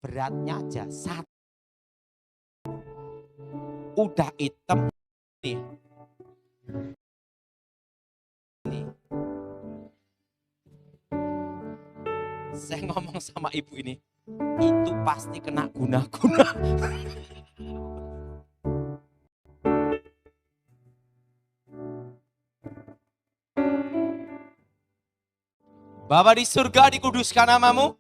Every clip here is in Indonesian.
beratnya aja satu. Udah hitam nih. Saya ngomong sama ibu ini, itu pasti kena guna-guna. Bapa di surga, dikuduskan namamu.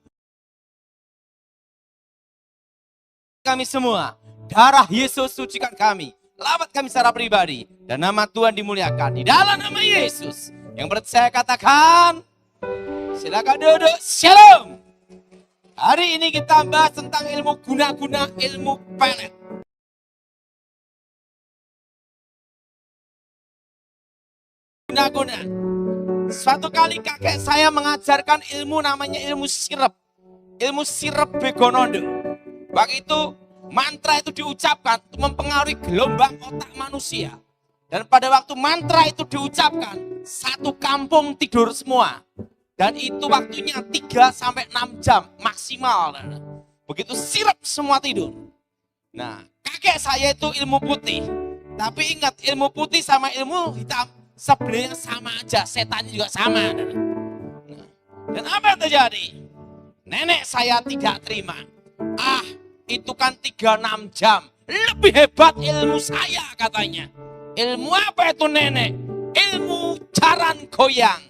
Kami semua, darah Yesus sucikan kami. Lawat kami secara pribadi. Dan nama Tuhan dimuliakan. Di dalam nama Yesus. Yang percaya katakan, silakan duduk. Shalom. Hari ini kita bahas tentang ilmu guna-guna, ilmu pelet. Guna-guna. Suatu kali kakek saya mengajarkan ilmu namanya ilmu sirep. Ilmu sirep begonondo. Waktu itu mantra itu diucapkan untuk mempengaruhi gelombang otak manusia. Dan pada waktu mantra itu diucapkan, satu kampung tidur semua. Dan itu waktunya 3-6 jam maksimal. Begitu sirep semua tidur. Nah, kakek saya itu ilmu putih. Tapi ingat, ilmu putih sama ilmu hitam sebenarnya sama aja, setannya juga sama. Nah, dan apa yang terjadi? Nenek saya tidak terima. Itu kan 3-6 jam. Lebih hebat ilmu saya katanya. Ilmu apa itu nenek? Ilmu jaran goyang.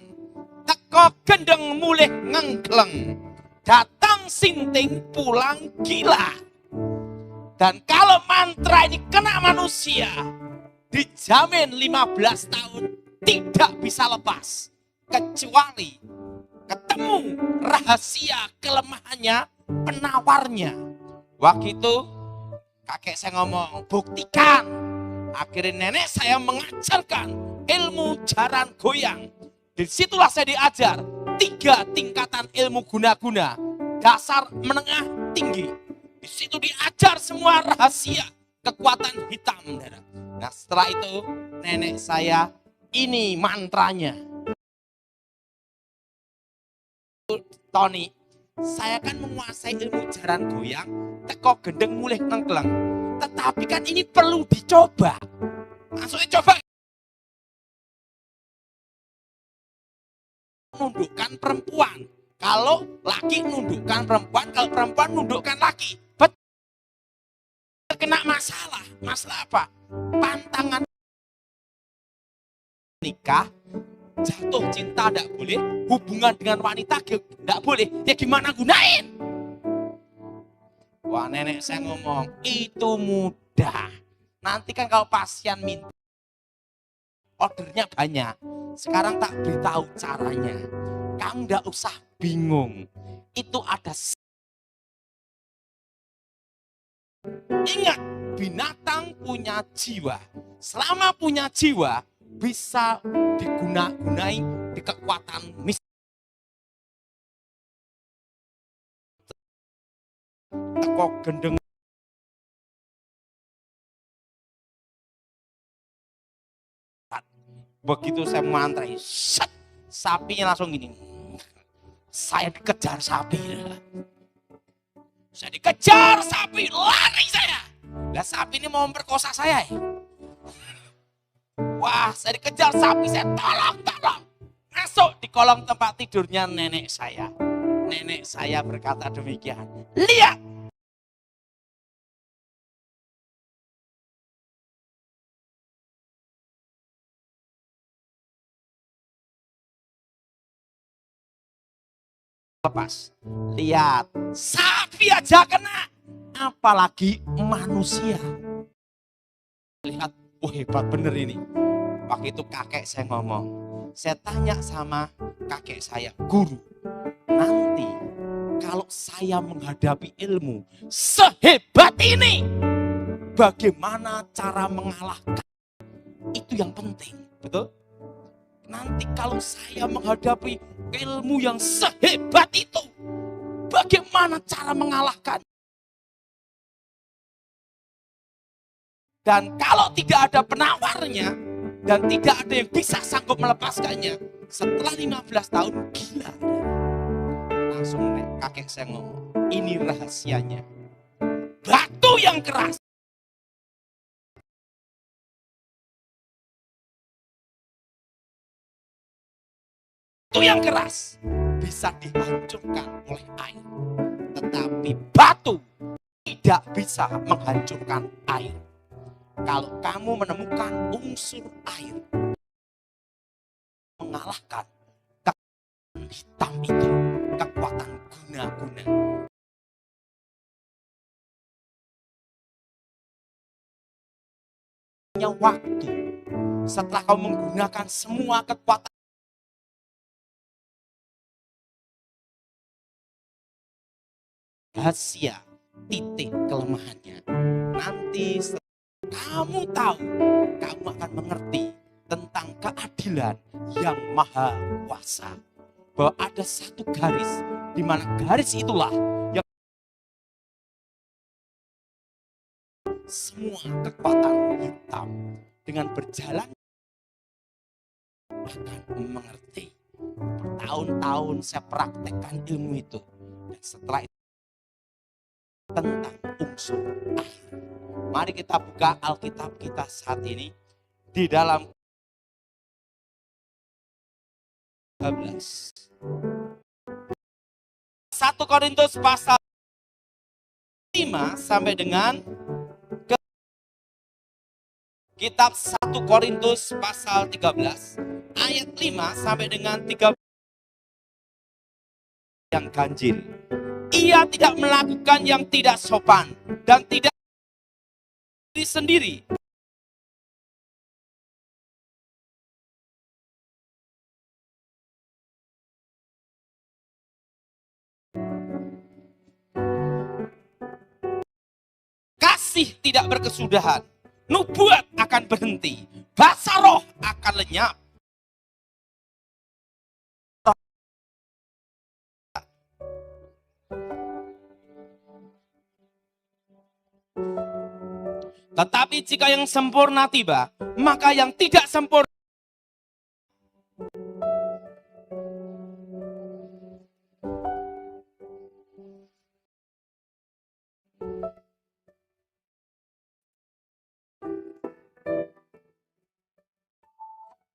Teko gendeng mulih ngengkleng. Datang sinting pulang gila. Dan kalau mantra ini kena manusia, dijamin 15 tahun tidak bisa lepas. Kecuali ketemu rahasia kelemahannya penawarnya. Waktu itu kakek saya ngomong, buktikan. Akhirnya nenek saya mengajarkan ilmu jaran goyang. Disitulah saya diajar 3 tingkatan ilmu guna-guna. Dasar, menengah, tinggi. Di situ diajar semua rahasia kekuatan hitam. Nah setelah itu nenek saya, ini mantranya. Tony, saya kan menguasai ilmu jaran goyang, teko gendeng mulih ngengkleng. Tetapi kan ini perlu dicoba. Maksudnya coba. Nundukkan perempuan. Kalau laki nundukkan perempuan, kalau perempuan nundukkan laki. Betul. Kena masalah. Masalah apa? Pantangan nikah, jatuh cinta tidak boleh, hubungan dengan wanita tidak boleh. Ya gimana gunain? Wah, nenek saya ngomong, itu mudah. Nanti kan kalau pasien minta, ordernya banyak. Sekarang tak beritahu caranya. Kamu tidak usah bingung. Itu ada. Ingat, binatang punya jiwa. Selama punya jiwa, bisa diguna-gunai di kekuatan mistik. Teko gendeng. Begitu saya mantrai, sapinya langsung gini. Saya dikejar sapi. Saya dikejar sapi, lari saya. Lah sapi ini mau memperkosa saya. Wah, saya dikejar sapi, saya tolong. Masuk di kolong tempat tidurnya nenek saya. Nenek saya berkata demikian. Lihat. Lepas. Lihat, sapi aja kena. Apalagi manusia. Lihat, hebat bener ini. Waktu itu kakek saya ngomong. Saya tanya sama kakek saya, guru. Nanti kalau saya menghadapi ilmu sehebat ini, bagaimana cara mengalahkan? Itu yang penting, betul? Nanti kalau saya menghadapi ilmu yang sehebat itu, bagaimana cara mengalahkan? Dan kalau tidak ada penawarnya, dan tidak ada yang bisa sanggup melepaskannya, setelah 15 tahun gila. Langsung kakek saya ngomong, Ini rahasianya. Batu yang keras. Batu yang keras bisa dihancurkan oleh air. Tetapi batu tidak bisa menghancurkan air. Kalau kamu menemukan unsur air mengalahkan kekuatan hitam itu, kekuatan guna-guna. Waktu setelah kau menggunakan semua kekuatan, rahasia titik kelemahannya. Nanti kamu tahu, kamu akan mengerti tentang keadilan yang maha kuasa. Bahwa ada satu garis, di mana garis itulah yang semua kekuatan hitam dengan berjalan akan mengerti. Bertahun-tahun saya praktekkan ilmu itu. Dan setelah itu tentang unsur air. Mari kita buka Alkitab kita saat ini di dalam 13. 1 Korintus pasal 5 sampai dengan kitab 1 Korintus pasal 13 ayat 5 sampai dengan 13 yang ganjil. Ia tidak melakukan yang tidak sopan dan tidak diri sendiri. Kasih tidak berkesudahan. Nubuat akan berhenti. Bahasa roh akan lenyap. Tetapi jika yang sempurna tiba, maka yang tidak sempurna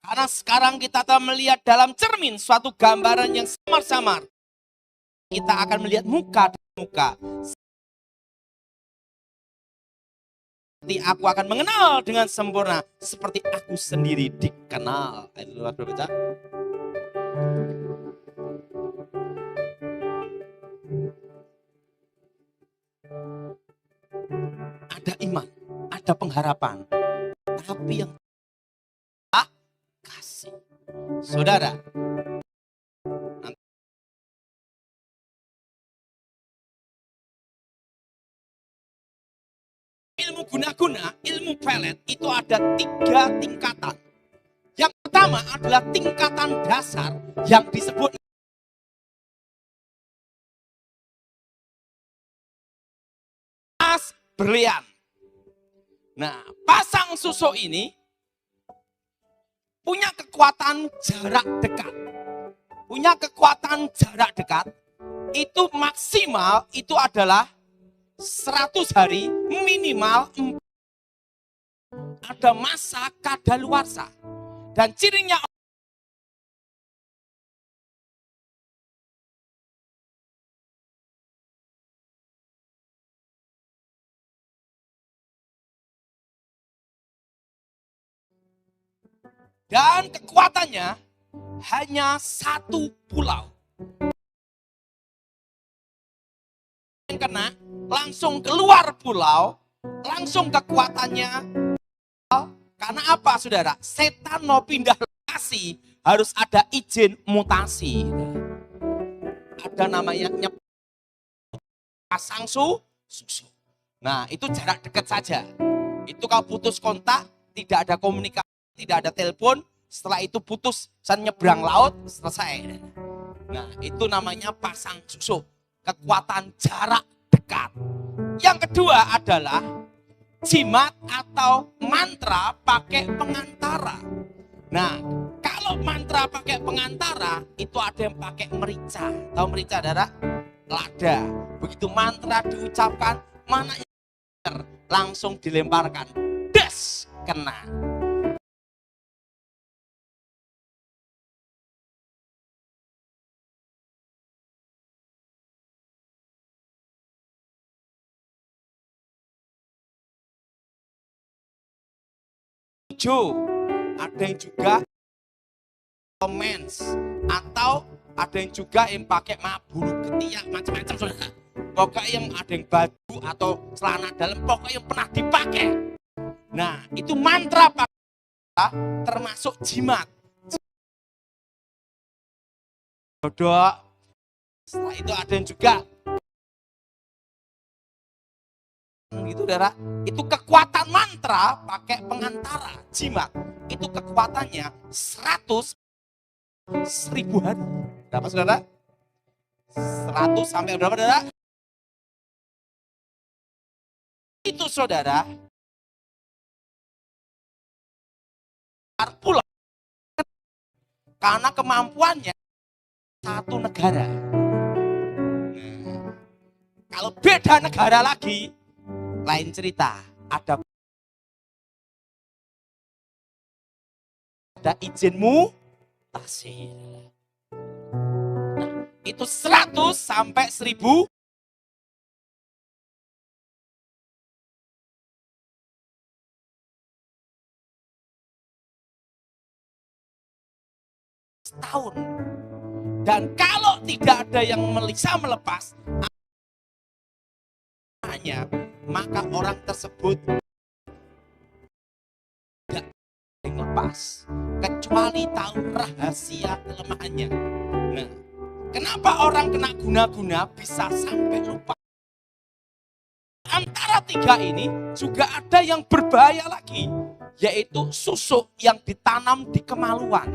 karena sekarang kita telah melihat dalam cermin suatu gambaran yang samar-samar. Kita akan melihat muka dan muka. Seperti aku akan mengenal dengan sempurna, seperti aku sendiri dikenal. Ada iman, ada pengharapan, tapi yang tak kasih. Saudara, ilmu guna-guna, ilmu pelet itu ada 3 tingkatan. Yang pertama adalah tingkatan dasar yang disebut emas berlian. Nah, pasang susuk ini punya kekuatan jarak dekat. Punya kekuatan jarak dekat itu maksimal itu adalah 100 hari, minimal 4. Ada masa kadaluarsa. Dan cirinya dan kekuatannya hanya 1 pulau. Yang kena langsung keluar pulau, langsung kekuatannya. Karena apa saudara? Setan mau pindah lokasi harus ada izin mutasi. Ada namanya pasang susu. Nah itu jarak dekat saja. Itu kalau putus kontak, tidak ada komunikasi, tidak ada telepon, setelah itu putus, saya nyebrang laut, selesai. Nah itu namanya pasang susu. Kekuatan jarak dekat. Yang kedua adalah jimat atau mantra pakai pengantara. Nah, kalau mantra pakai pengantara itu ada yang pakai merica. Tahu merica, Dara? lada. Begitu mantra diucapkan, mana yang benar, langsung dilemparkan. Des, kena. Ada yang juga comments, atau ada yang juga yang pakai bulu ketiak macam-macam, saudara. Pokoknya yang ada yang baju atau celana dalam, pokoknya yang pernah dipakai. Nah, itu mantra termasuk jimat. Dodok. Setelah itu ada yang juga gitu, saudara. Itu kekuatan mantra pakai pengantara jimat. Itu kekuatannya 100.000 hari. Berapa, saudara? 100 sampai berapa, saudara? Itu, saudara, pulau karena kemampuannya satu negara. Nah, kalau beda negara lagi, lain cerita. Ada izin mutasi. Nah, itu 100 sampai 1000 tahun. Dan kalau tidak ada yang bisa melepas maka orang tersebut tidak lepas kecuali tahu rahasia kelemahannya. Nah, kenapa orang kena guna-guna bisa sampai lupa? Antara tiga ini juga ada yang berbahaya lagi, yaitu susuk yang ditanam di kemaluan.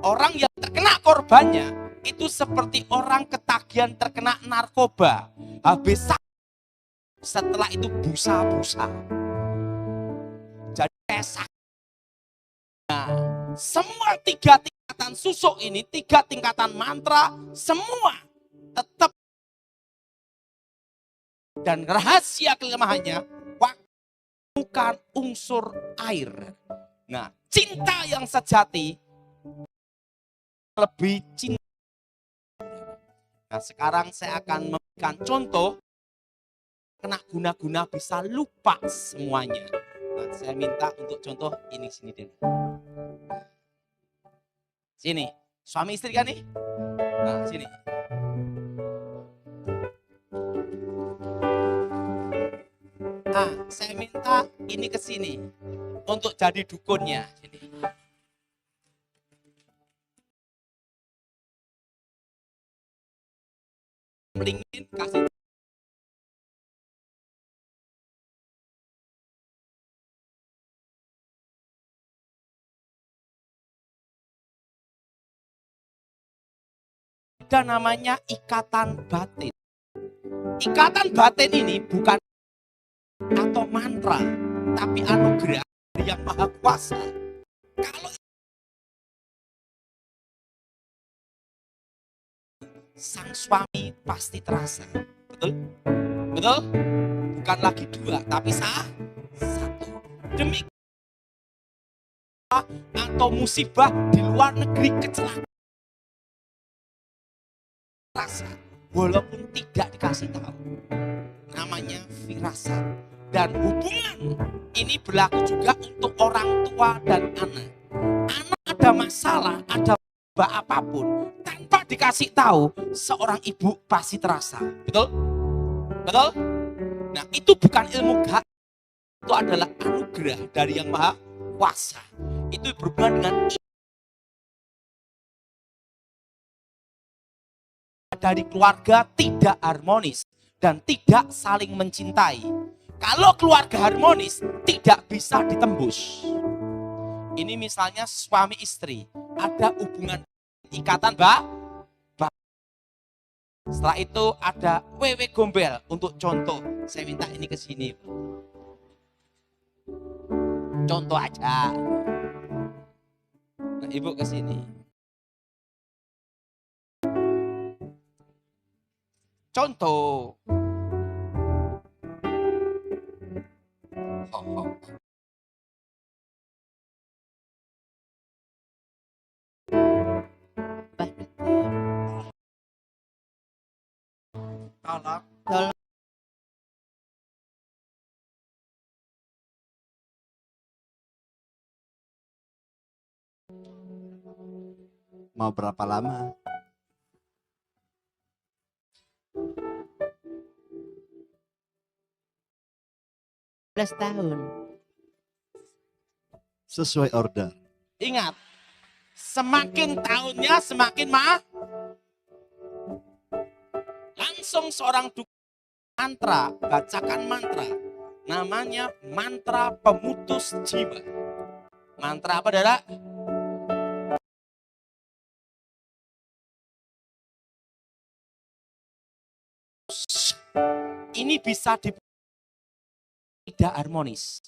Orang yang terkena korbannya itu seperti orang ketagihan terkena narkoba. Habis setelah itu busa-busa. Jadi pesak. Nah, semua tiga tingkatan susuk ini, tiga tingkatan mantra, semua tetap. Dan rahasia kelemahannya, bukan unsur air. Nah, cinta yang sejati lebih cinta. Nah, sekarang saya akan memberikan contoh. Kena guna-guna bisa lupa semuanya. Nah, saya minta untuk contoh ini, sini deh. Sini, suami istri kan nih? Nah, sini. Nah, saya minta ini ke sini untuk jadi dukunnya. Sini. Melingin kasih. Ada namanya ikatan batin. Ikatan batin ini bukan atau mantra, tapi anugerah dari Yang Maha Kuasa. Kalau sang suami pasti terasa, betul? Betul? Bukan lagi dua, tapi satu. Demi atau musibah di luar negeri, kecelakaan, rasa walaupun tidak dikasih tahu, namanya firasat. Dan hubungan ini berlaku juga untuk orang tua dan anak. Anak ada masalah, ada apapun, tanpa dikasih tahu, seorang ibu pasti terasa. Betul? Betul? Nah, itu bukan ilmu gaib, itu adalah anugerah dari Yang Maha Kuasa. Itu berhubungan dengan dari keluarga tidak harmonis dan tidak saling mencintai. Kalau keluarga harmonis tidak bisa ditembus. Ini misalnya suami istri, ada hubungan ikatan setelah itu ada wewe gombel. Untuk contoh, saya minta ini ke sini. Contoh aja. Nah, ibu ke sini. Contoh. Tolong. Mau berapa lama? Tahun. Sesuai order. Ingat, semakin tahunnya semakin langsung seorang mantra, bacakan mantra. Namanya mantra pemutus jiwa. Mantra apa, Dara? Ini bisa tidak harmonis.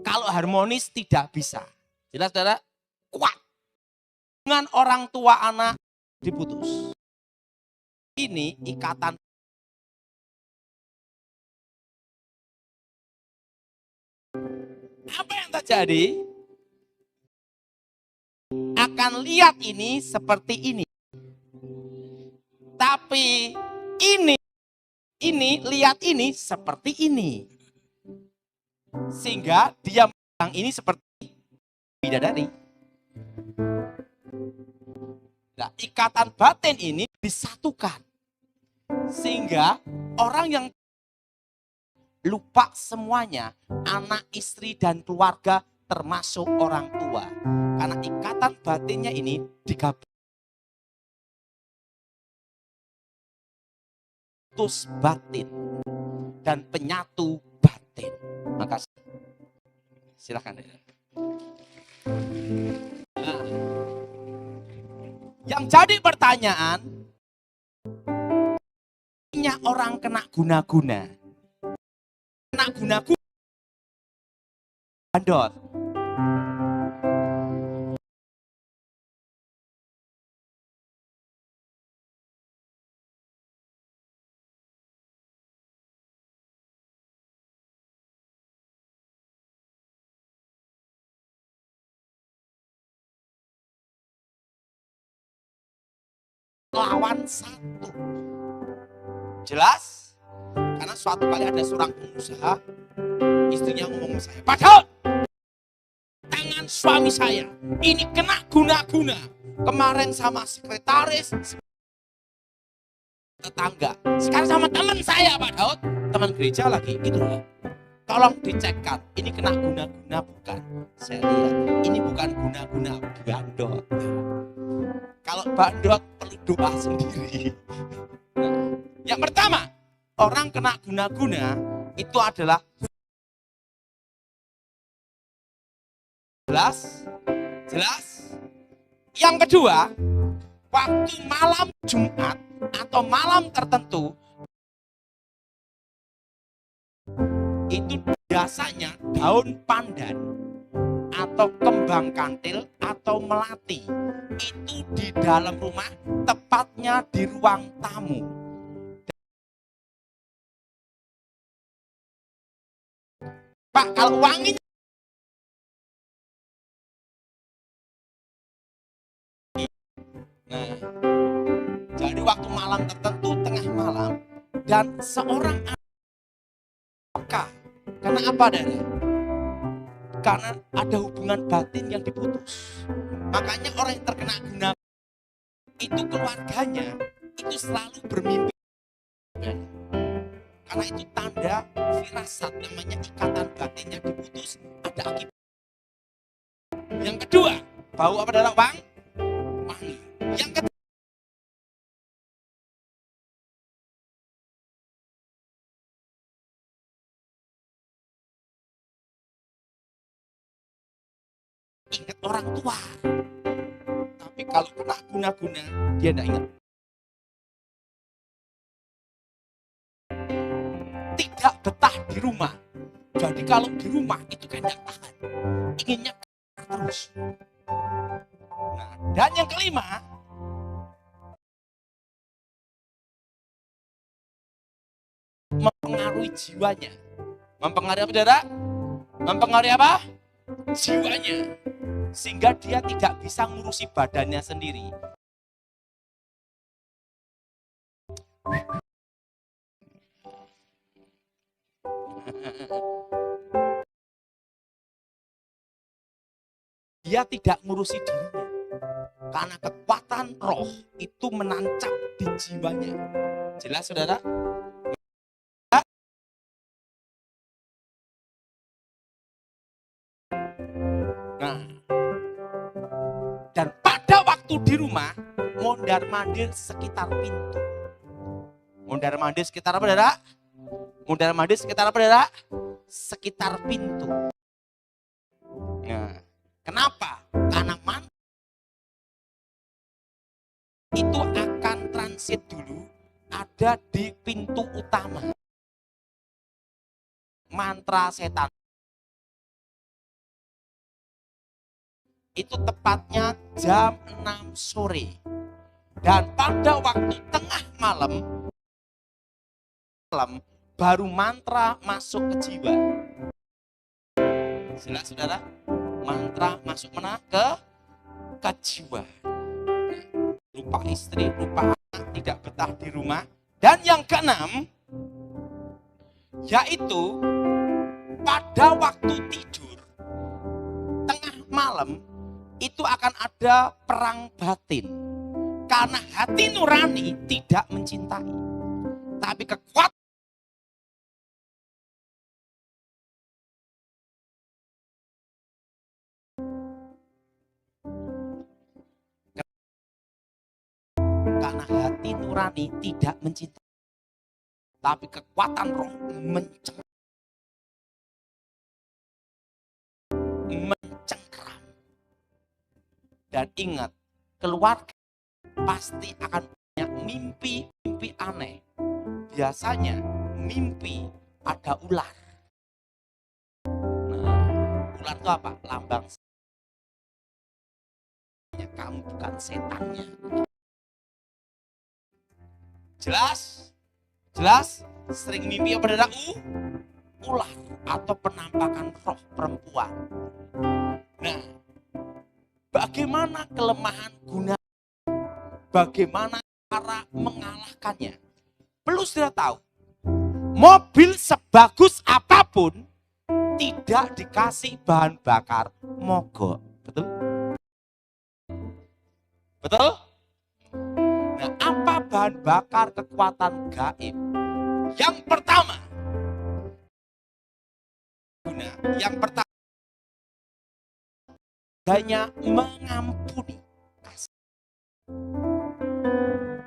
Kalau harmonis tidak bisa. Jelas, Dara? Kuat. Dengan orang tua anak diputus. Ini ikatan. Apa yang terjadi? Akan lihat ini seperti ini. Tapi ini lihat ini seperti ini. Sehingga dia bilang ini seperti bidadari. Nah, ikatan batin ini disatukan. Sehingga orang yang lupa semuanya, anak, istri, dan keluarga termasuk orang tua. Karena ikatan batinnya ini digabung. Putus batin dan penyatu batin. Makasih. Silakan. Nah, yang jadi pertanyaan, orang kena guna-guna. Kena guna-guna. Bandot. Lawan satu. Jelas? Karena suatu kali ada seorang pengusaha, istrinya ngomong sama saya, "Padahal tangan suami saya ini kena guna-guna. Kemarin sama sekretaris, tetangga. Sekarang sama teman saya, Pak Daud. Teman gereja lagi, gitu loh. Tolong dicekkan, ini kena guna-guna bukan?" Saya lihat, ini bukan guna-guna, bandot. Kalau bandot perlu doa sendiri. Nah, yang pertama, orang kena guna-guna itu adalah jelas. Yang kedua, waktu malam Jumat atau malam tertentu itu biasanya daun pandan atau kembang kantil atau melati itu di dalam rumah, tepatnya di ruang tamu. Pak, kalau wanginya nah, jadi waktu malam tertentu, tengah malam, dan seorang apakah? Karena apa, Dara? Karena ada hubungan batin yang diputus. Makanya orang yang terkena guna itu keluarganya itu selalu bermimpi. Karena itu tanda firasat, namanya ikatan batinnya diputus, ada akibat. Yang kedua, bau apa, Dara? Wangi. Yang ketiga, ingat orang tua. Tapi kalau kena guna-guna, dia tidak ingat. Tidak betah di rumah. Jadi kalau di rumah itu kan tidak tahan. Inginnya terus. Nah, dan yang kelima, mempengaruhi jiwanya. Mempengaruhi apa, saudara? Mempengaruhi apa? Jiwanya. Sehingga dia tidak bisa ngurusi badannya sendiri. Dia tidak ngurusi dirinya. Karena kekuatan roh itu menancap di jiwanya. Jelas, saudara? Nah, dan pada waktu di rumah, mondar-mandir sekitar pintu. Mondar-mandir sekitar apa, saudara? Mondar-mandir sekitar apa, saudara? Sekitar pintu. Nah, kenapa? Karena mantra itu akan transit dulu ada di pintu utama. Mantra setan itu tepatnya jam 6 sore. Dan pada waktu tengah malam baru mantra masuk ke jiwa. Jelas, saudara? Mantra masuk mana? Ke jiwa. Lupa istri, lupa anak, tidak betah di rumah. Dan yang keenam, yaitu pada waktu tidur, tengah malam, itu akan ada perang batin. Karena hati nurani tidak mencintai. Tapi kekuatan karena hati nurani tidak mencintai, tapi kekuatan roh mencengkram. Dan ingat, keluarga pasti akan punya mimpi-mimpi aneh. Biasanya mimpi ada ular. Nah, ular itu apa? Lambang kamu bukan setannya. Jelas? Jelas? Sering mimpi apa, saudara? Ular atau penampakan roh perempuan. Nah, bagaimana kelemahan guna? Bagaimana cara mengalahkannya? Perlu sudah tahu, mobil sebagus apapun tidak dikasih bahan bakar mogok. Betul? Betul? Nah, apa bahan bakar kekuatan gaib? Yang pertama, hanya mengampuni.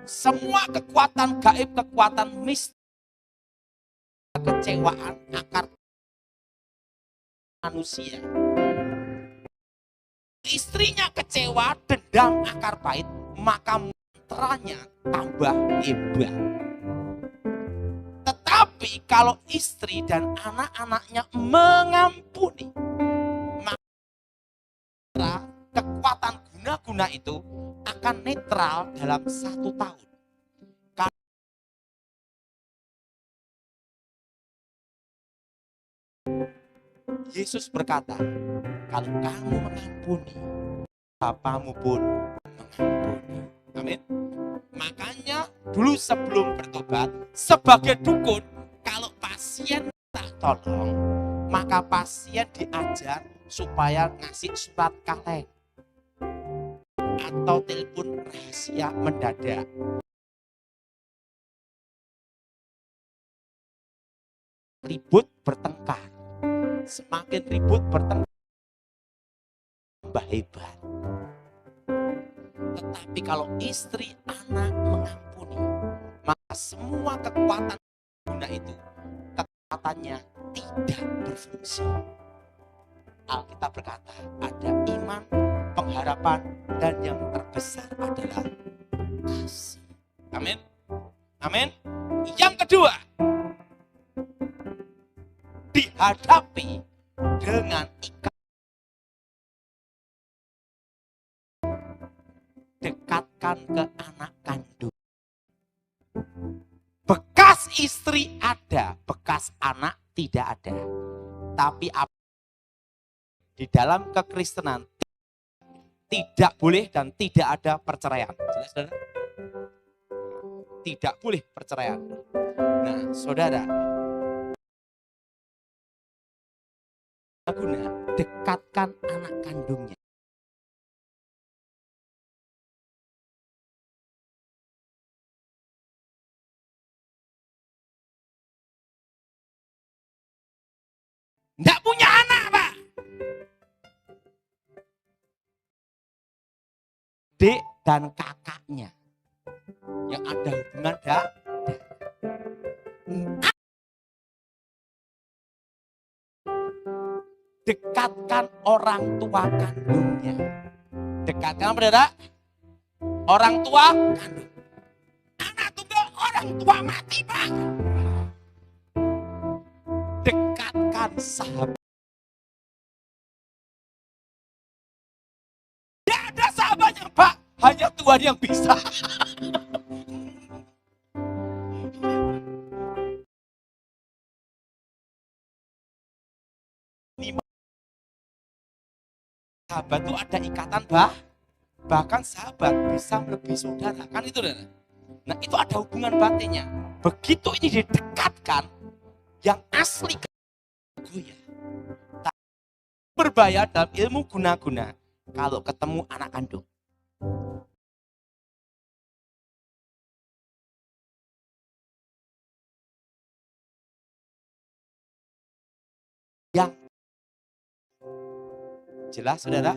Semua kekuatan gaib, kekuatan mistis, kecewaan akar manusia. Istrinya kecewa, dendam, akar pahit, maka mantranya tambah hebat. Tetapi kalau istri dan anak-anaknya mengampuni, maka kekuatan guna-guna itu akan netral dalam 1 tahun. Yesus berkata, kalau kamu mengampuni, Bapamu pun mengampuni. Amin. Makanya dulu sebelum bertobat, sebagai dukun, kalau pasien tak tolong, maka pasien diajar supaya ngasih surat kaleng atau telepon rahasia mendadak. Ribut bertengkar. Semakin ribut bertengkar, tambah hebat. Tetapi kalau istri anak mengampuni, maka semua kekuatan guna itu, kekuatannya tidak berfungsi. Alkitab berkata, ada iman, pengharapan, dan yang terbesar adalah kasih. Amin. Amin. Yang kedua, dihadapi dengan ikat. Dekatkan ke anak kandung. Bekas istri ada, atas anak tidak ada. Tapi di dalam kekristenan tidak boleh dan tidak ada perceraian. Jelas, saudara? Tidak boleh perceraian. Nah, saudara, guna dekatkan anak kandungnya. Nggak punya anak, Pak. Dek dan kakaknya yang ada hubungan dekatkan orang tua kandungnya. Dekatkan apa, saudara? Orang tua kandung. Anak tunggal orang tua mati, Pak. Dekatkan sahabat. Tidak ada sahabatnya, Pak. Hanya Tuhan yang bisa. Sahabat itu ada ikatan, bahkan sahabat bisa melebihi saudara, kan itu, saudara? Nah, itu ada hubungan batinnya. Begitu ini didekatkan, yang asli goyah. Berbahaya dalam ilmu guna-guna kalau ketemu anak kandung. Yang jelas, saudara.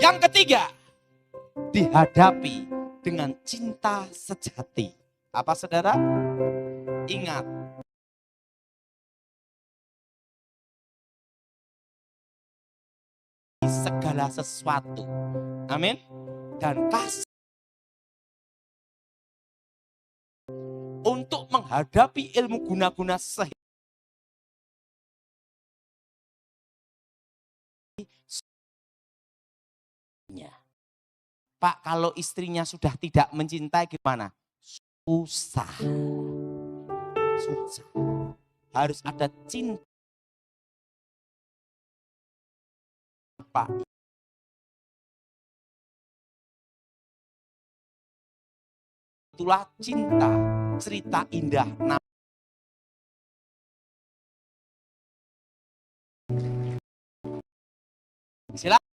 Yang ketiga, dihadapi dengan cinta sejati. Apa, saudara? Ingat, segala sesuatu. Amin. Dan kasih untuk menghadapi ilmu guna-guna sehingga Pak, kalau istrinya sudah tidak mencintai gimana? Susah. Susah. Harus ada cinta. Pak. Itulah cinta, cerita indah. Silakan.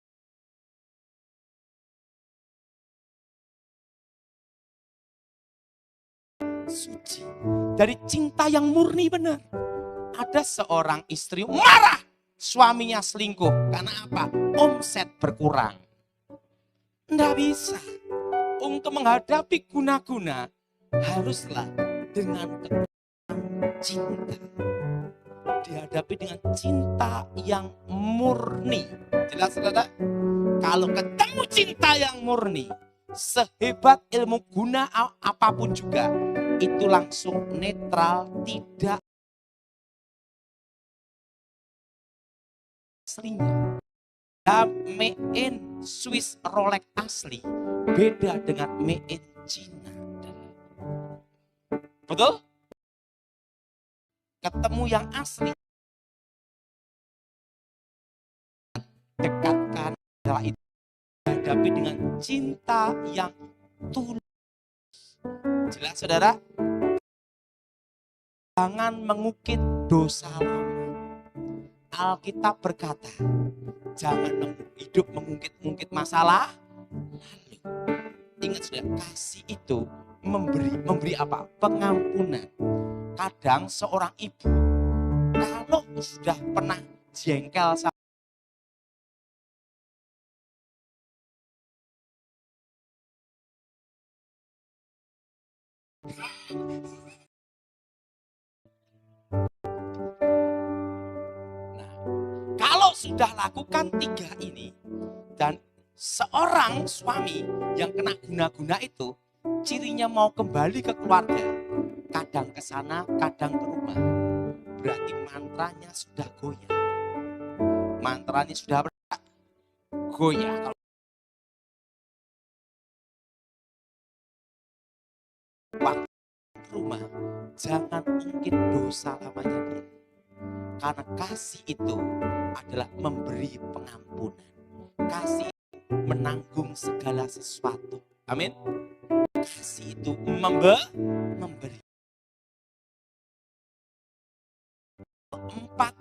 Suci. Dari cinta yang murni, benar. Ada seorang istri marah suaminya selingkuh. Karena apa? Omset berkurang. Nggak bisa. Untuk menghadapi guna-guna haruslah dengan cinta. Dihadapi dengan cinta yang murni. Jelas, saudara? Kalau ketemu cinta yang murni, sehebat ilmu guna apapun juga, itu langsung netral, tidak aslinya. Made in Swiss Rolex asli beda dengan made in China. Betul? Ketemu yang asli, dekatkan adalah itu. Hadapi dengan cinta yang tulus. Jelas, saudara? Jangan mengukit dosa lama. Alkitab berkata, jangan hidup mengungkit-ungkit masalah lalu. Ingat, saudara, kasih itu memberi apa? Pengampunan. Kadang seorang ibu kalau sudah pernah jengkel sama kalau sudah lakukan 3 ini dan seorang suami yang kena guna-guna itu, cirinya mau kembali ke keluarga, kadang ke sana, kadang ke rumah, berarti mantranya sudah goyah. Mantranya sudah goyah. Waktu rumah jangan ungkit dosa lamanya dia. Karena kasih itu adalah memberi pengampunan. Kasih itu menanggung segala sesuatu. Amin. Kasih itu memberi. Empat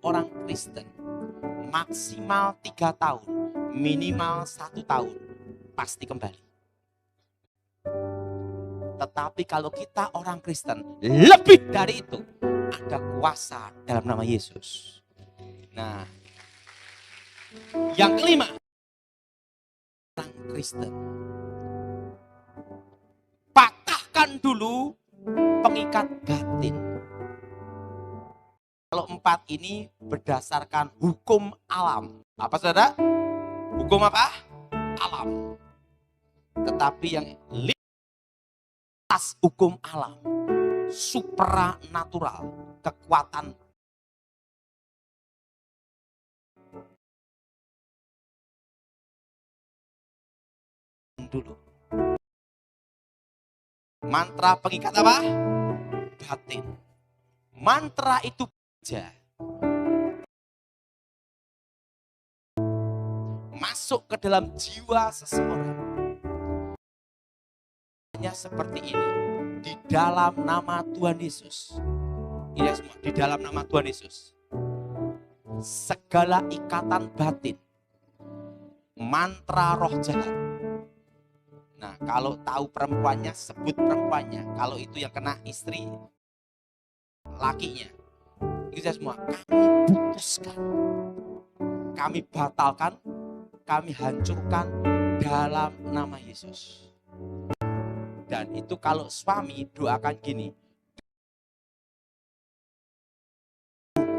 orang Kristen maksimal 3 tahun, minimal 1 tahun pasti kembali. Tetapi kalau kita orang Kristen lebih dari itu, ada kuasa dalam nama Yesus. Nah, yang kelima, orang Kristen patahkan dulu pengikat batin. Kalau 4 ini berdasarkan hukum alam. Apa saudara? Hukum apa? Alam. Tetapi yang lintas hukum alam, supranatural, kekuatan dulu. Mantra pengikat apa? Batin. Mantra itu masuk ke dalam jiwa seseorang. Hanya seperti ini. Di dalam nama Tuhan Yesus. Ini semua di dalam nama Tuhan Yesus. Segala ikatan batin, mantra roh jahat. Nah, kalau tahu perempuannya, sebut perempuannya. Kalau itu yang kena istri, lakinya. Kita semua, kami putuskan, kami batalkan, kami hancurkan dalam nama Yesus. Dan itu kalau suami doakan gini,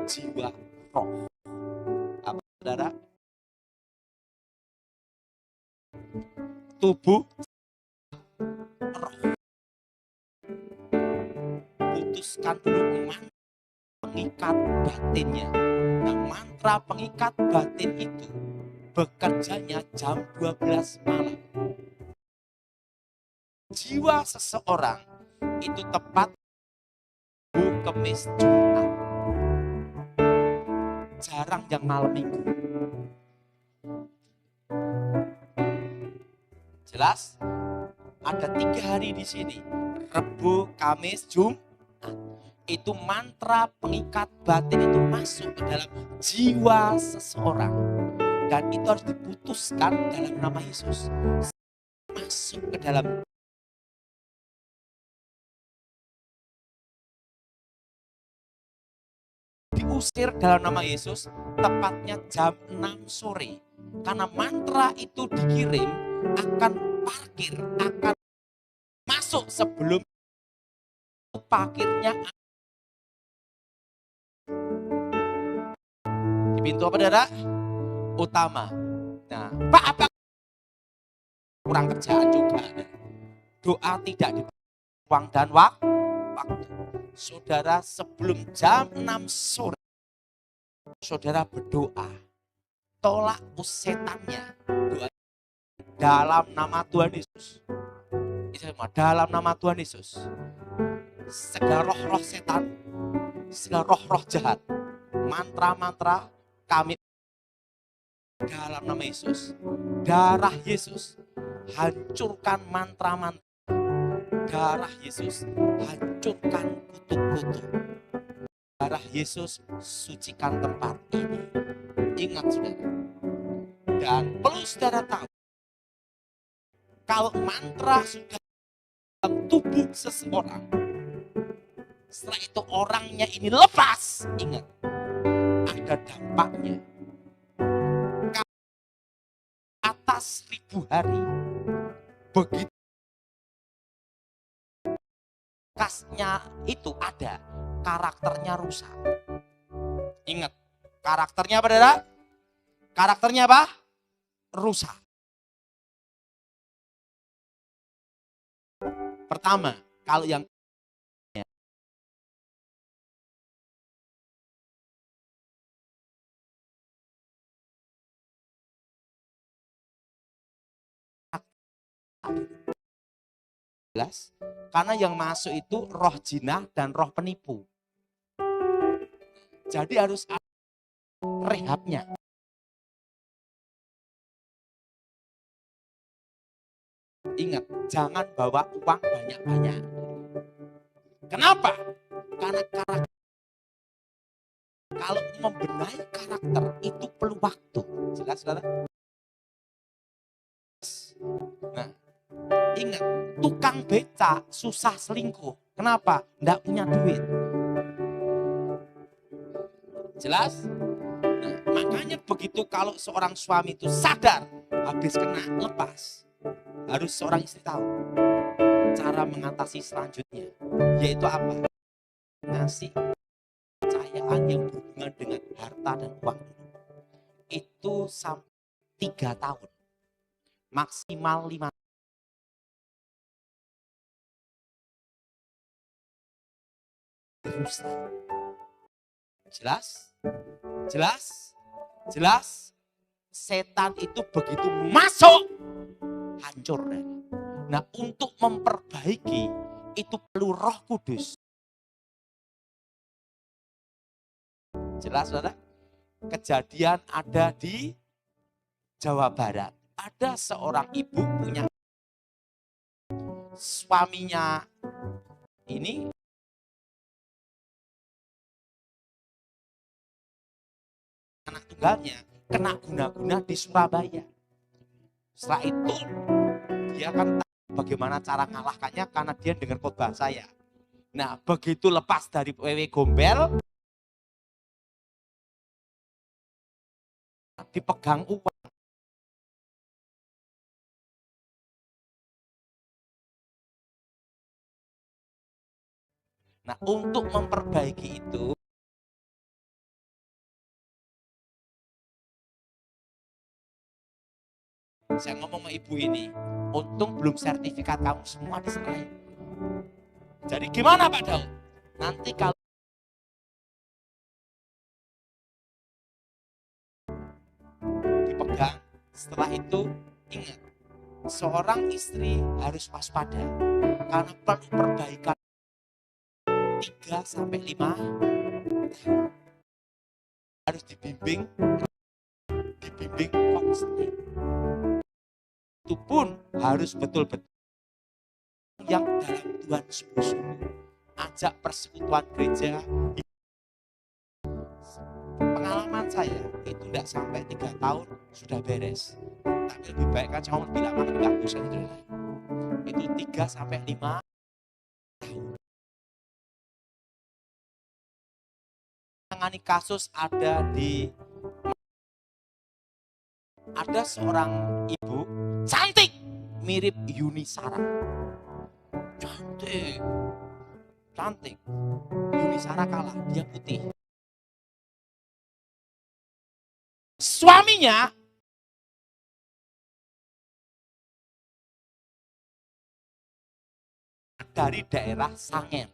jiwa roh. Apa saudara? Tubuh roh. Putuskan dulu pengikat batinnya. Nah, mantra pengikat batin itu bekerjanya jam 12 malam. Jiwa seseorang itu tepat Kamis Jumat. Jarang yang malam minggu. Jelas? Ada 3 hari di sini. Rebu, Kamis, Jumat. Itu mantra pengikat batin itu masuk ke dalam jiwa seseorang. Dan itu harus diputuskan dalam nama Yesus. Masuk ke dalam diusir dalam nama Yesus, tepatnya jam 6 sore. Karena mantra itu dikirim akan parkir, akan masuk sebelum parkirnya di pintu apa saudara? Utama. Nah, Pak, apa kurang kerjaan juga? Doa tidak di ruang dan waktu. Saudara, sebelum jam 6 sore, saudara berdoa, tolak setannya. Doa dalam nama Tuhan Yesus. Dalam nama Tuhan Yesus. Segala roh-roh setan, segala roh-roh jahat, mantra-mantra kami dalam nama Yesus. Darah Yesus hancurkan mantra-mantra. Darah Yesus hancurkan kutuk-kutuk. Darah Yesus sucikan tempat ini. Ingat saudara. Dan perlu saudara tahu, kalau mantra sudah dalam tubuh seseorang, setelah itu orangnya ini lepas, ingat, ada dampaknya. Atas 1000 hari, begitu kasnya itu ada, karakternya rusak. Ingat, karakternya apa saudara? Karakternya apa? Rusak. Pertama, kalau yang Jelas? Karena yang masuk itu roh jinah dan roh penipu. Jadi harus ada rehabnya. Ingat, jangan bawa uang banyak-banyak. Kenapa? Karena kalau membenahi karakter itu perlu waktu. Jelas, saudara? Nah, ingat, tukang beca susah selingkuh. Kenapa? Nggak punya duit. Jelas? Nah, makanya begitu kalau seorang suami itu sadar, habis kena, lepas. Harus seorang istri tahu cara mengatasi selanjutnya. Yaitu apa? Ngasih kepercayaan yang berhubungan dengan harta dan uang. Itu sampai 3 tahun. Maksimal 5 tahun. Jelas? Jelas? Jelas? Setan itu begitu masuk, hancur. Nah, untuk memperbaiki itu perlu Roh Kudus. Jelas, saudara? Kejadian ada di Jawa Barat. Ada seorang ibu punya suaminya ini anak tunggalnya kena guna-guna di Surabaya. Setelah itu dia kan tahu bagaimana cara ngalahkannya karena dia dengar khotbah saya. Nah, begitu lepas dari wewe gombel, dipegang uang. Nah, untuk memperbaiki itu, saya ngomong sama ibu ini, untung belum sertifikat kamu semua diserahin. Jadi gimana Pak Daud? Nanti kalau dipegang, setelah itu ingat, seorang istri harus waspada karena perlu perbaikan 3-5 tahun. Harus dibimbing konsisten. Itu pun harus betul-betul yang dalam Tuhan sungguh-sungguh. Ajak persekutuan gereja. Pengalaman saya itu tidak sampai 3 tahun sudah beres. Tapi lebih baik kan saya lebih lama lebih bagus. Itu 3-5 tahun. Menangani kasus ada seorang ibu cantik mirip Yuni Sara. Cantik. Yuni Sara kalah, dia putih. Suaminya dari daerah Sangen,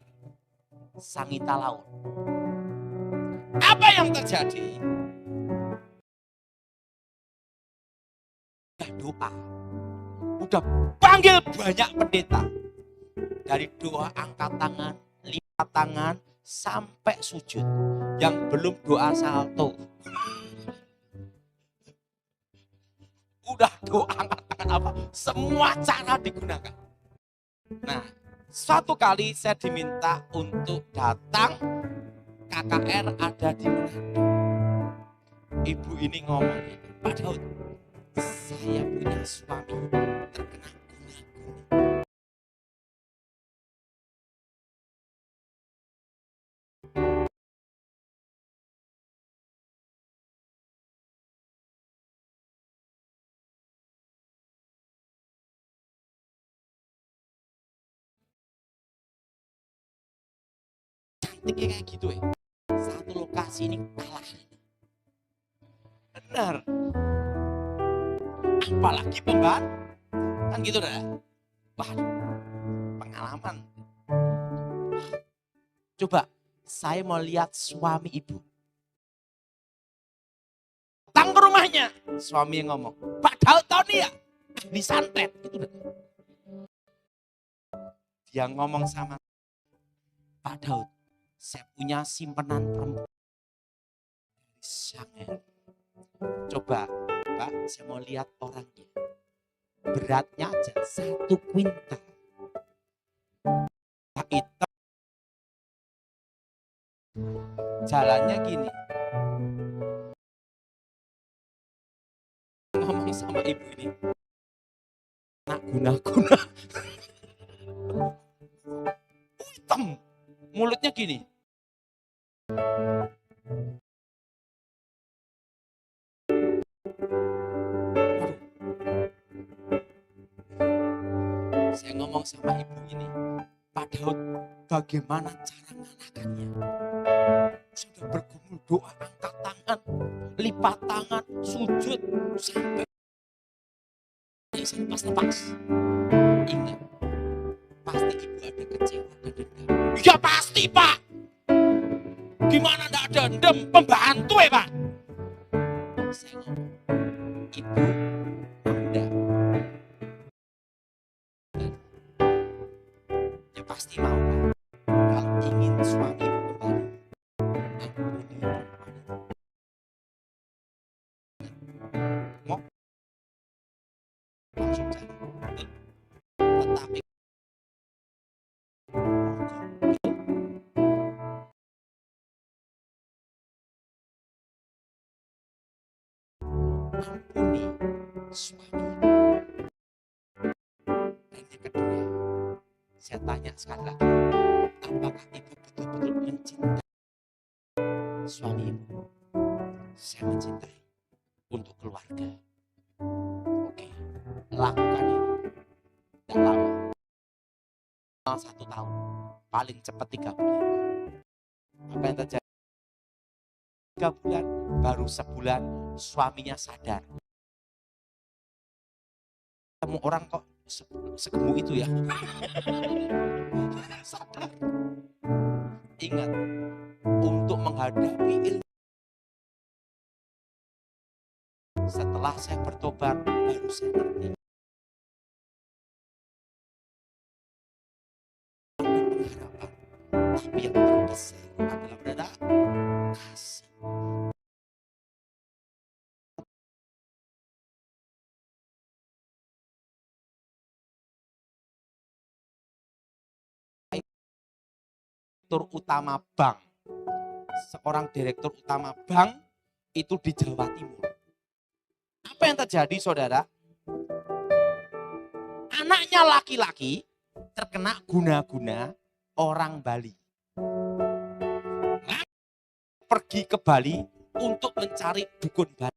Sangita Laut. Apa yang terjadi? Doa, udah panggil banyak pendeta, dari doa angkat tangan, lipat tangan, sampai sujud. Yang belum doa salto, udah doa angkat tangan apa, semua cara digunakan. Nah, suatu kali saya diminta untuk datang KKR ada di Manado. Ibu ini ngomong, Pak Daud, saya punya suami terkena guna-guna. Cantiknya kayak gitu ya. Satu lokasi ini kalah. Benar. Apalagi pembantu. Kan gitu dah. Wah, pengalaman. Coba, saya mau lihat suami ibu. Datang ke rumahnya. Suami yang ngomong, Pak Daud tahu nih ya, di santet. Gitu dah. Dia ngomong sama Pak Daud, saya punya simpenan perempuan sangat. Coba Pak, saya mau lihat orangnya. Beratnya aja 1 kuintal. Pak hitam. Jalannya gini. Ngomong sama ibu ini. Nak guna-guna. Hitam. Mulutnya gini. Saya ngomong sama ibu ini, Pak Daud, bagaimana cara nganakannya? Sudah bergumul doa, angkat tangan, lipat tangan, sujud, sampai lepas. Ingat, pasti ibu ada kecewa dan dendam. Ya pasti Pak. Gimana enggak ada dendam? Pembantu ya Pak. Saya ngomong, ibu, Anda ya pasti mau Pak. Kalau ingin suami kembali, ampuni perempuan itu. Mau langsung cari. Tetapi ampuni suami. Dan yang kedua, saya tanya sekali lagi, apakah ibu betul-betul mencintai suami ibu? Saya mencintai untuk keluarga. Oke, lakukan ini. Tidak lama, 1 tahun, paling cepat 3 bulan. Apa yang terjadi? 3 bulan, baru sebulan suaminya sadar. Ketemu orang kok segemuk itu ya. Sadar. Ingat, untuk menghadapi ilmu. Setelah saya bertobat, baru saya ngerti. Ada pengharapan, tapi yang terbesar adalah berada kasih. Direktur utama bank, seorang direktur utama bank itu di Jawa Timur. Apa yang terjadi saudara? Anaknya laki-laki terkena guna-guna orang Bali. Pergi ke Bali untuk mencari dukun Bali.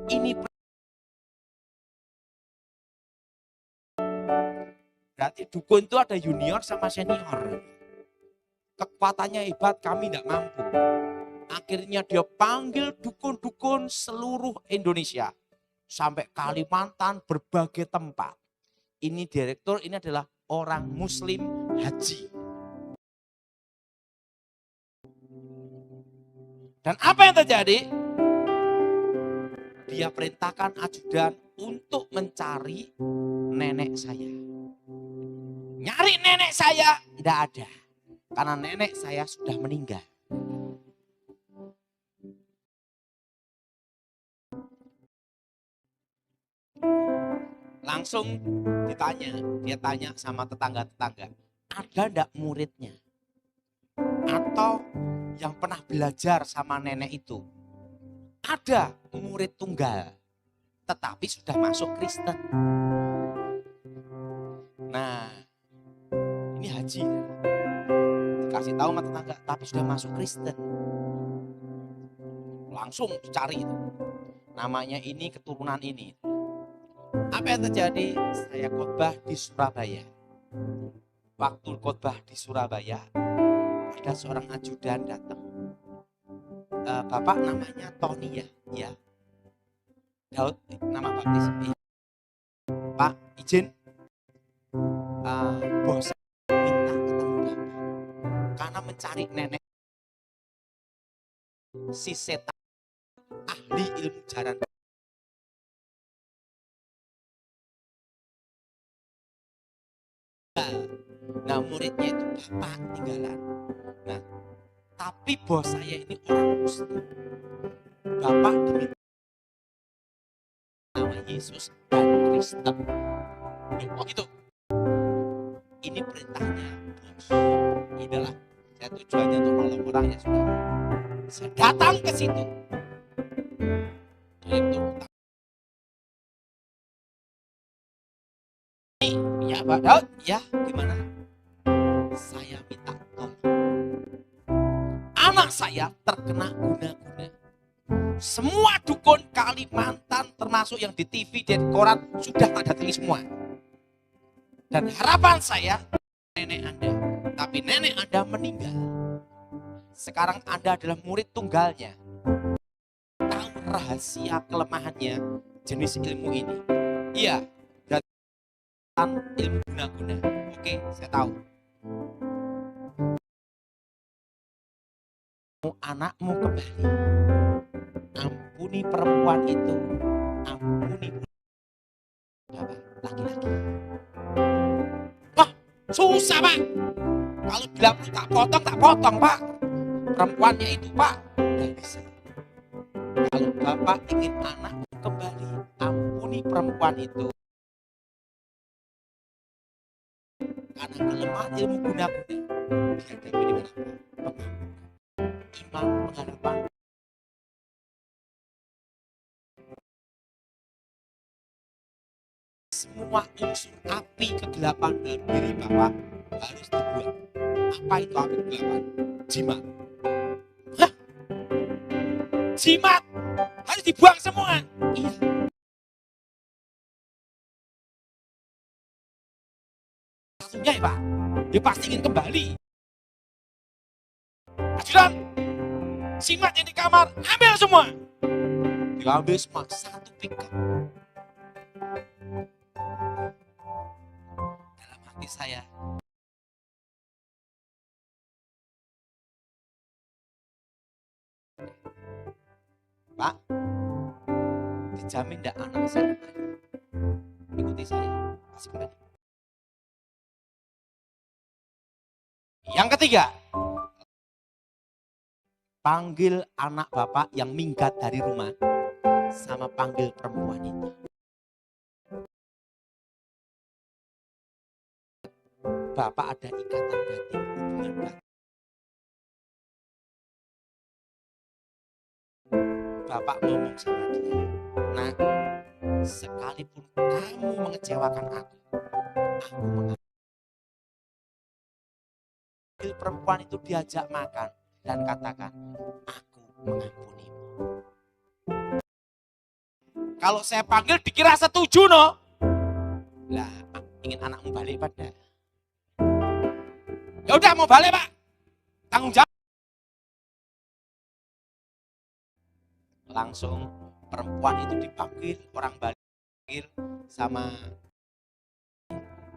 Ini berarti dukun itu ada junior sama senior. Kekuatannya hebat, kami tidak mampu. Akhirnya dia panggil dukun-dukun seluruh Indonesia. Sampai Kalimantan, berbagai tempat. Ini direktur, ini adalah orang muslim haji. Dan apa yang terjadi? Dia perintahkan ajudan untuk mencari nenek saya. Nyari nenek saya, tidak ada. Karena nenek saya sudah meninggal. Langsung dia tanya sama tetangga-tetangga, ada enggak muridnya? Atau yang pernah belajar sama nenek itu? Ada murid tunggal, tetapi sudah masuk Kristen. Nah, ini haji. Dikasih tahu sama tetangga, tapi sudah masuk Kristen. Langsung dicari itu. Namanya ini, keturunan ini. Apa yang terjadi? Saya khotbah di Surabaya. Waktu khotbah di Surabaya, ada seorang ajudan datang. Bapak namanya Tony ya? Ya. Daud, nama baptis. Iya. Pak, izin. Bos minta ketemu Bapak. Karena mencari nenek si setan ahli ilmu jaran Nah muridnya itu bapak tinggalan. Nah tapi bos saya ini orang Muslim. Bapak diminta nama Yesus dan Kristen. Oh gitu. Ini perintahnya bos. Inilah saya tujuannya untuk nolong orang ya sudah. Saya datang ke situ. Direktur ya Pak Daud, ya gimana? Saya minta tolong. Anak saya terkena guna-guna. Semua dukun Kalimantan termasuk yang di TV dan koran sudah tak datangi semua. Dan harapan saya nenek Anda, tapi nenek Anda meninggal. Sekarang Anda adalah murid tunggalnya. Tahu rahasia kelemahannya jenis ilmu ini. Iya, dan ilmu guna-guna. Oke, saya tahu. Anakmu kembali. Ampuni perempuan itu. Ampuni bapak laki-laki. Wah, susah Pak. Kalau bilang tak potong Pak. Perempuannya itu Pak, nggak bisa. Kalau bapak ingin anakmu kembali, ampuni perempuan itu. Karena kelemahan ilmu guna-guna dihadapi dengan apa? Iman, pengharapan. Semua unsur api kegelapan dalam diri Bapak harus dibuang. Apa itu api kegelapan? Jimat. Hah? Jimat harus dibuang semua. Iya. Langsungnya ya Pak, dia pasti ingin kembali. Ajudan, jimat yang di kamar, ambil semua. Diambil semua, satu pickup. Dalam hati saya, Pak, dijamin tidak anak saya kembali. Ikuti saya, pasti kembali. Yang ketiga, panggil anak Bapak yang minggat dari rumah sama panggil perempuan itu. Bapak ada ikatan batin, hubungan batin. Bapak ngomong sama dia, nah sekalipun kamu mengecewakan aku mengampuni. Perempuan itu diajak makan dan katakan, aku mengampunimu. Kalau saya panggil dikira setuju no. Lah, ingin anakmu balik pada. Ya udah mau balik Pak. Tanggung jawab. Langsung perempuan itu dipanggil, orang balik sama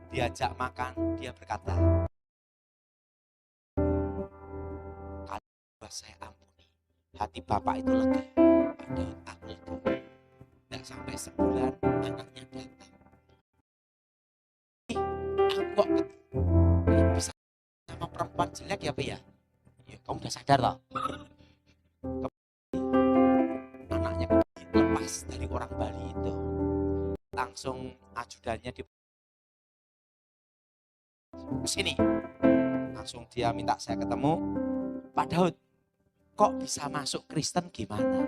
diajak makan, dia berkata, saya ampuni. Hati Bapak itu lega. Padahal aku lega. Tidak sampai sebulan anaknya datang. Aku kok bisa sama perempuan jelek ya Pak ya? Ya kamu udah sadar loh. Anaknya lepas dari orang Bali itu. Langsung ajudannya di sini. Langsung dia minta saya ketemu. Pak Daud, kok bisa masuk Kristen gimana?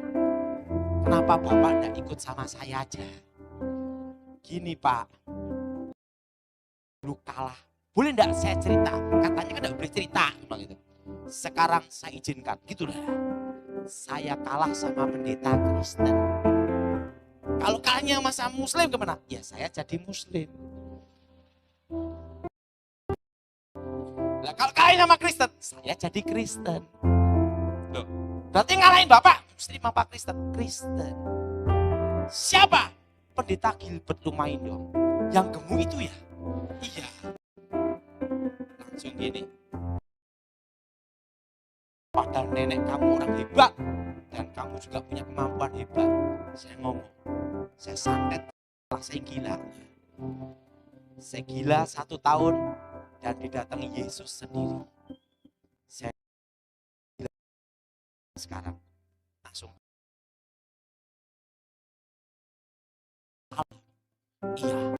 Kenapa Bapak tidak ikut sama saya aja? Gini Pak, dulu kalah. Boleh enggak saya cerita? Katanya kan enggak boleh cerita. Gitu. Sekarang saya izinkan, gitulah. Saya kalah sama pendeta Kristen. Kalau kalahnya masa Muslim gimana? Ya saya jadi Muslim. Nah, kalau kalahnya sama Kristen, saya jadi Kristen. Loh, berarti ngalahin Bapak Muslim apa Kristen? Kristen. Siapa? Pendeta Gilbert Lumaindo. Yang gemuk itu ya? Iya. Langsung gini. Padahal nenek kamu orang hebat. Dan kamu juga punya kemampuan hebat. Saya ngomong. Saya santet. Saya gila. Saya gila 1 tahun. dan didatangi Yesus sendiri. Saya bilang, sekarang langsung iya.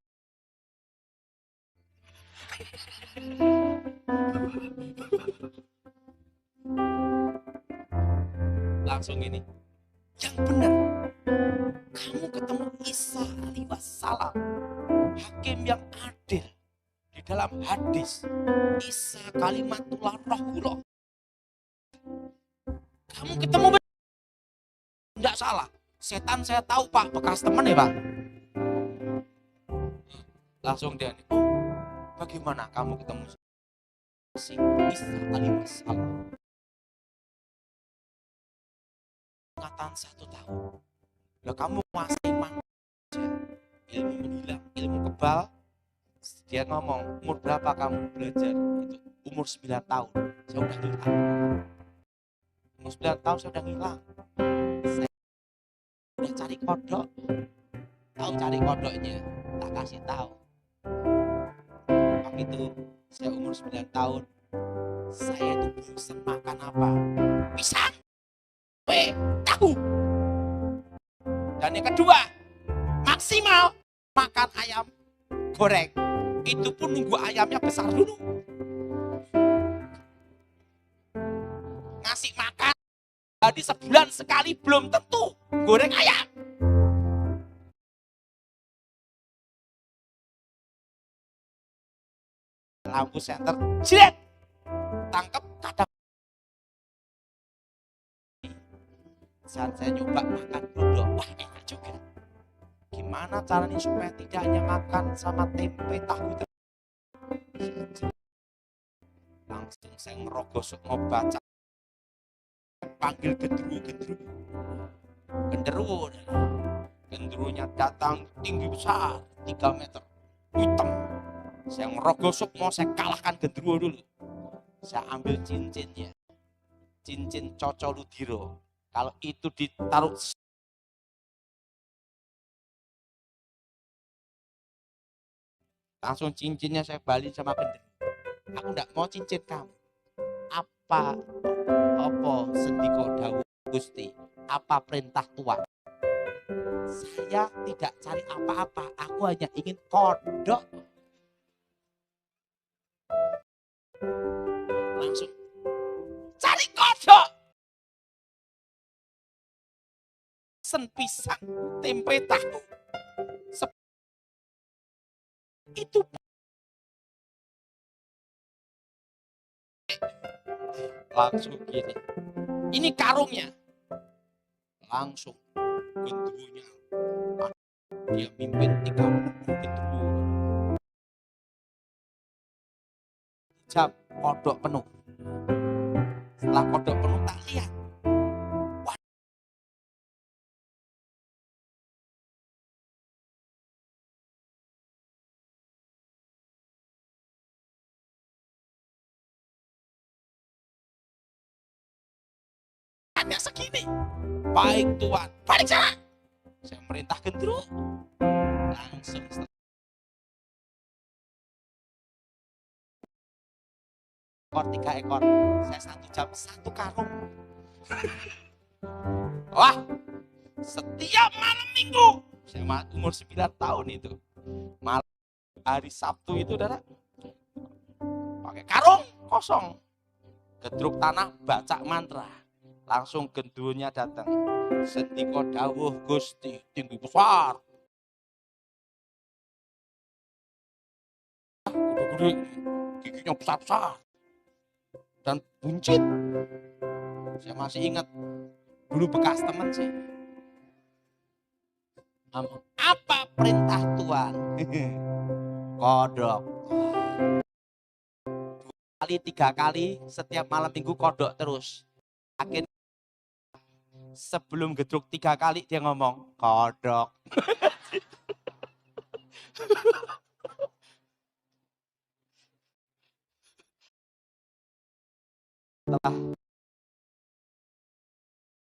Langsung gini, yang benar, kamu ketemu Isa alaihi wassalam, hakim yang adil. Di dalam hadis, Isa kalimatullah rohullah. Kamu ketemu enggak salah. Setan saya tahu Pak, bekas teman ya Pak. Langsung dia, oh bagaimana kamu ketemu si Isa alaihi wassalam? Pengetahuan 1 tahun. Lah kamu menguasai manusia, ilmu menghilang, ilmu kebal. Dia ngomong, umur berapa kamu belajar? Itu umur 9 tahun. Saya udah hilang. Umur 9 tahun saya udah hilang. Saya udah cari kodok. Tahu cari kodoknya, tak kasih tahu. Waktu itu saya umur 9 tahun. Saya itu bosan makan apa? Pisang, tahu. Dan yang kedua, maksimal makan ayam goreng. Itu pun nunggu ayamnya besar dulu. Ngasih makan, jadi sebulan sekali belum tentu goreng ayam. Lampu senter, jilet, tangkap kadang. Saat saya nyoba makan dodol, wah enak juga. Gimana caranya supaya tidak hanya makan sama tempe tahu itu? Langsung saya ngerogosok mau baca, panggil genderunya datang tinggi besar 3 meter, hitam. Saya ngerogosok mau saya kalahkan genderuwo dulu. Saya ambil cincinnya, cincin Cocoludiro. Kalau itu ditaruh langsung cincinnya saya balik sama genderuwo. Aku enggak mau cincin kamu. Apa sendiko dawuh Gusti? Apa perintah Tuhan? Saya tidak cari apa-apa. Aku hanya ingin kodok. Langsung cari kodok. Sen pisang, tempe tahu. Itu langsung gini. Ini karungnya. Langsung genderuwonya. Dia mimpin 30 genderuwo. Jam kodok penuh. Setelah kodok penuh tak lihat. Wah. Hanya segini. Baik Tuhan, balik sana. Saya merintah genderuwo. Langsung ekor 3 ekor. Saya 1 jam 1 karung. Wah, setiap malam minggu. Saya umur 9 tahun itu. Malam hari Sabtu itu udah pakai karung kosong. Gedruk tanah baca mantra. Langsung genderuwonya datang. Sendiko dawuh Gusti tinggi besar. Gede-gede, giginya besar-besar. Dan buncit. Saya masih ingat dulu bekas teman sih. Apa perintah Tuhan? Kodok. 2 kali 3 kali setiap malam minggu kodok terus. Akhirnya sebelum gedruk 3 kali dia ngomong kodok.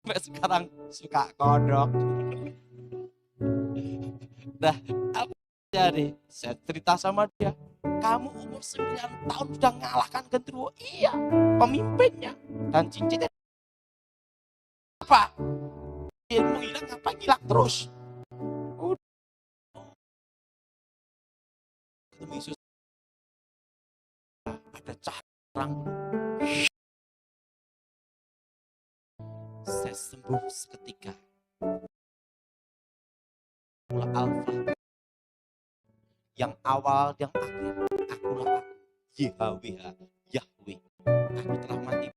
Sampai sekarang suka kodok. Nah, apa jadi? Saya cerita sama dia. kamu umur 9 tahun sudah ngalahkan genderuwo. Iya, pemimpinnya. Dan cincinnya apa? Ilmu hilang, apa hilang terus? Ketemu Yesus, ada cahaya terang. Saya sembuh seketika. Akulah Alfa, yang awal, yang akhir. Akulah aku, YHWH, Yahweh. Aku telah mati.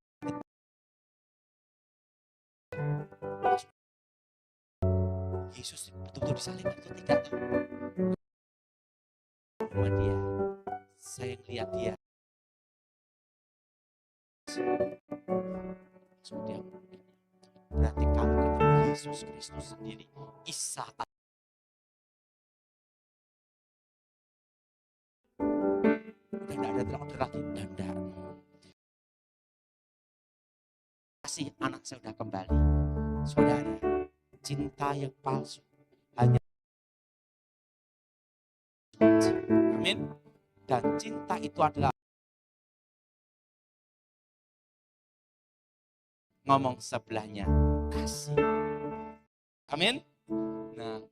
Yesus betul-betul disalib atau tidak? Sama dia, saya lihat dia. Sudah, berarti kamu ketemu Yesus Kristus sendiri. Isa. Udah tidak ada terang lagi. Danda. Kasih anak saya sudah kembali. Saudara, cinta yang palsu hanya. Amin. Dan cinta itu adalah ngomong sebelahnya kasih. Amin. Nah,